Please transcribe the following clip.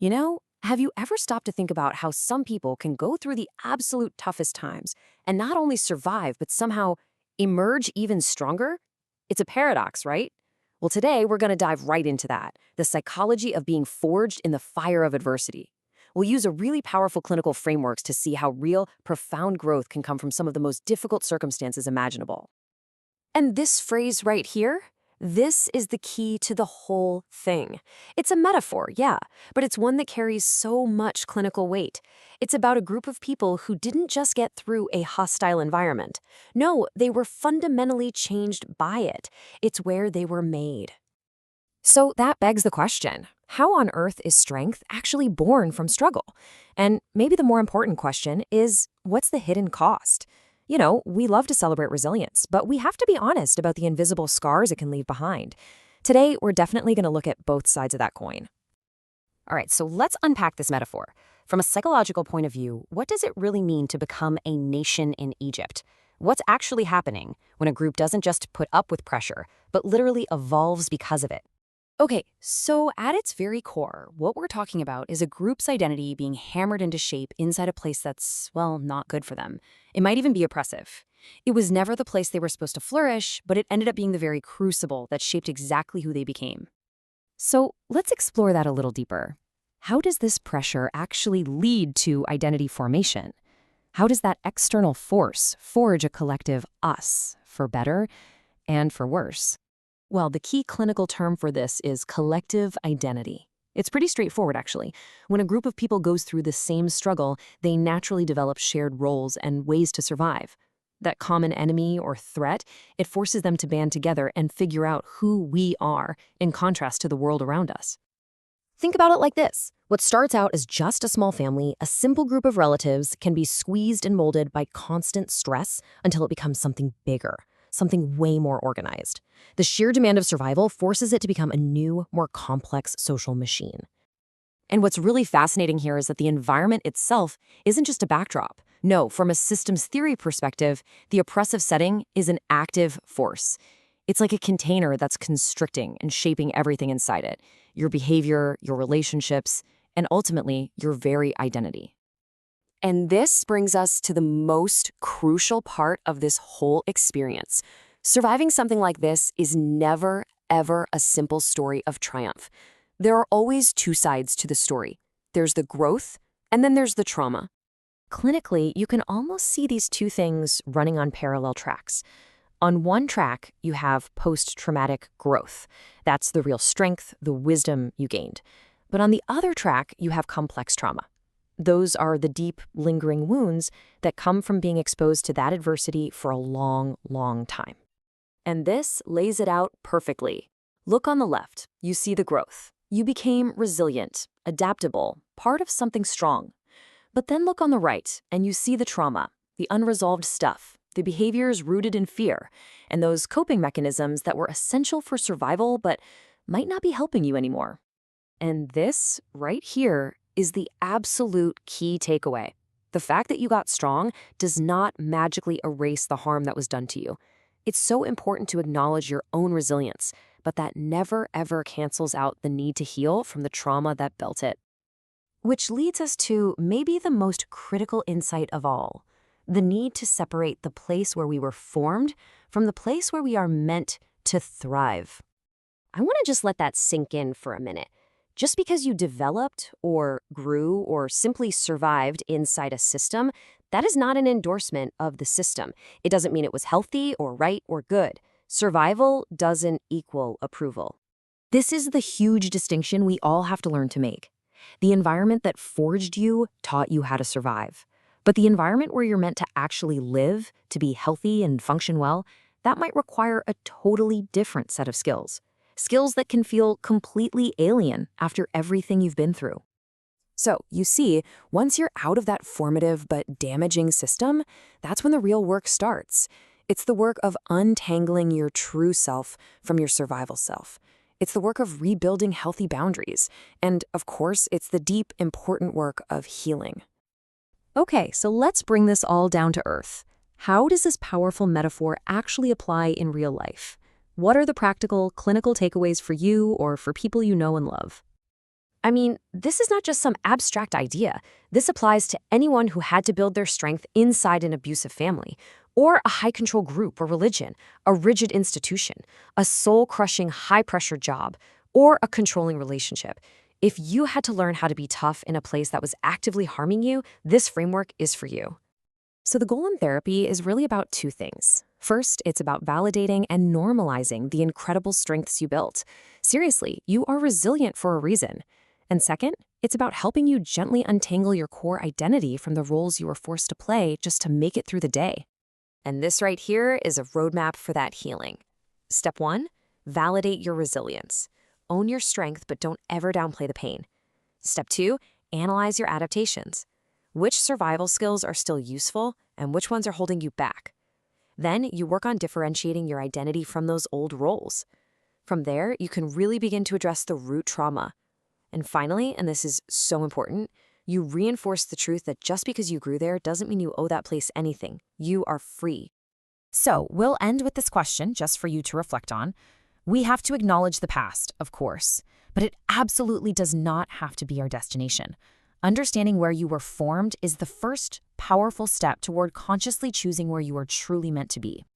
Have you ever stopped to think about how some people can go through the absolute toughest times and not only survive, but somehow emerge even stronger? It's a paradox, right? Well, today we're going to dive right into that, the psychology of being forged in the fire of adversity. We'll use a really powerful clinical frameworks to see how real, profound growth can come from some of the most difficult circumstances imaginable. And this phrase right here, this is the key to the whole thing. It's a metaphor, yeah, but it's one that carries so much clinical weight. It's about a group of people who didn't just get through a hostile environment. No, they were fundamentally changed by it. It's where they were made. So that begs the question, how on earth is strength actually born from struggle? And maybe the more important question is, what's the hidden cost? We love to celebrate resilience, but we have to be honest about the invisible scars it can leave behind. Today, we're definitely going to look at both sides of that coin. All right, so let's unpack this metaphor. From a psychological point of view, what does it really mean to become a nation in Egypt? What's actually happening when a group doesn't just put up with pressure, but literally evolves because of it? Okay, so at its very core, what we're talking about is a group's identity being hammered into shape inside a place that's, well, not good for them. It might even be oppressive. It was never the place they were supposed to flourish, but it ended up being the very crucible that shaped exactly who they became. So let's explore that a little deeper. How does this pressure actually lead to identity formation? How does that external force forge a collective us, for better and for worse? Well, the key clinical term for this is collective identity. It's pretty straightforward, actually. When a group of people goes through the same struggle, they naturally develop shared roles and ways to survive. That common enemy or threat, it forces them to band together and figure out who we are, in contrast to the world around us. Think about it like this. What starts out as just a small family, a simple group of relatives, can be squeezed and molded by constant stress until it becomes something bigger, something way more organized. The sheer demand of survival forces it to become a new, more complex social machine. And what's really fascinating here is that the environment itself isn't just a backdrop. No, from a systems theory perspective, the oppressive setting is an active force. It's like a container that's constricting and shaping everything inside it, your behavior, your relationships, and ultimately, your very identity. And this brings us to the most crucial part of this whole experience. Surviving something like this is never, ever a simple story of triumph. There are always two sides to the story. There's the growth, and then there's the trauma. Clinically, you can almost see these two things running on parallel tracks. On one track, you have post-traumatic growth. That's the real strength, the wisdom you gained. But on the other track, you have complex trauma. Those are the deep, lingering wounds that come from being exposed to that adversity for a long, long time. And this lays it out perfectly. Look on the left, you see the growth. You became resilient, adaptable, part of something strong. But then look on the right, and you see the trauma, the unresolved stuff, the behaviors rooted in fear, and those coping mechanisms that were essential for survival but might not be helping you anymore. And this, right here, is the absolute key takeaway. The fact that you got strong does not magically erase the harm that was done to you. It's so important to acknowledge your own resilience, but that never ever cancels out the need to heal from the trauma that built it. Which leads us to maybe the most critical insight of all, the need to separate the place where we were formed from the place where we are meant to thrive. I want to just let that sink in for a minute. Just because you developed or grew or simply survived inside a system, that is not an endorsement of the system. It doesn't mean it was healthy or right or good. Survival doesn't equal approval. This is the huge distinction we all have to learn to make. The environment that forged you taught you how to survive. But the environment where you're meant to actually live, to be healthy and function well, that might require a totally different set of skills. Skills that can feel completely alien after everything you've been through. So, you see, once you're out of that formative but damaging system, that's when the real work starts. It's the work of untangling your true self from your survival self. It's the work of rebuilding healthy boundaries. And, of course, it's the deep, important work of healing. Okay, so let's bring this all down to earth. How does this powerful metaphor actually apply in real life? What are the practical, clinical takeaways for you or for people you know and love? I mean, this is not just some abstract idea. This applies to anyone who had to build their strength inside an abusive family, or a high control group or religion, a rigid institution, a soul crushing high pressure job, or a controlling relationship. If you had to learn how to be tough in a place that was actively harming you, this framework is for you. So, the goal in therapy is really about two things. First, it's about validating and normalizing the incredible strengths you built. Seriously, you are resilient for a reason. And second, it's about helping you gently untangle your core identity from the roles you were forced to play just to make it through the day. And this right here is a roadmap for that healing. Step 1, validate your resilience. Own your strength, but don't ever downplay the pain. Step 2, analyze your adaptations. Which survival skills are still useful and which ones are holding you back? Then you work on differentiating your identity from those old roles. From there, you can really begin to address the root trauma. And finally, and this is so important, you reinforce the truth that just because you grew there doesn't mean you owe that place anything. You are free. So, we'll end with this question just for you to reflect on. We have to acknowledge the past, of course, but it absolutely does not have to be our destination. Understanding where you were formed is the first powerful step toward consciously choosing where you are truly meant to be.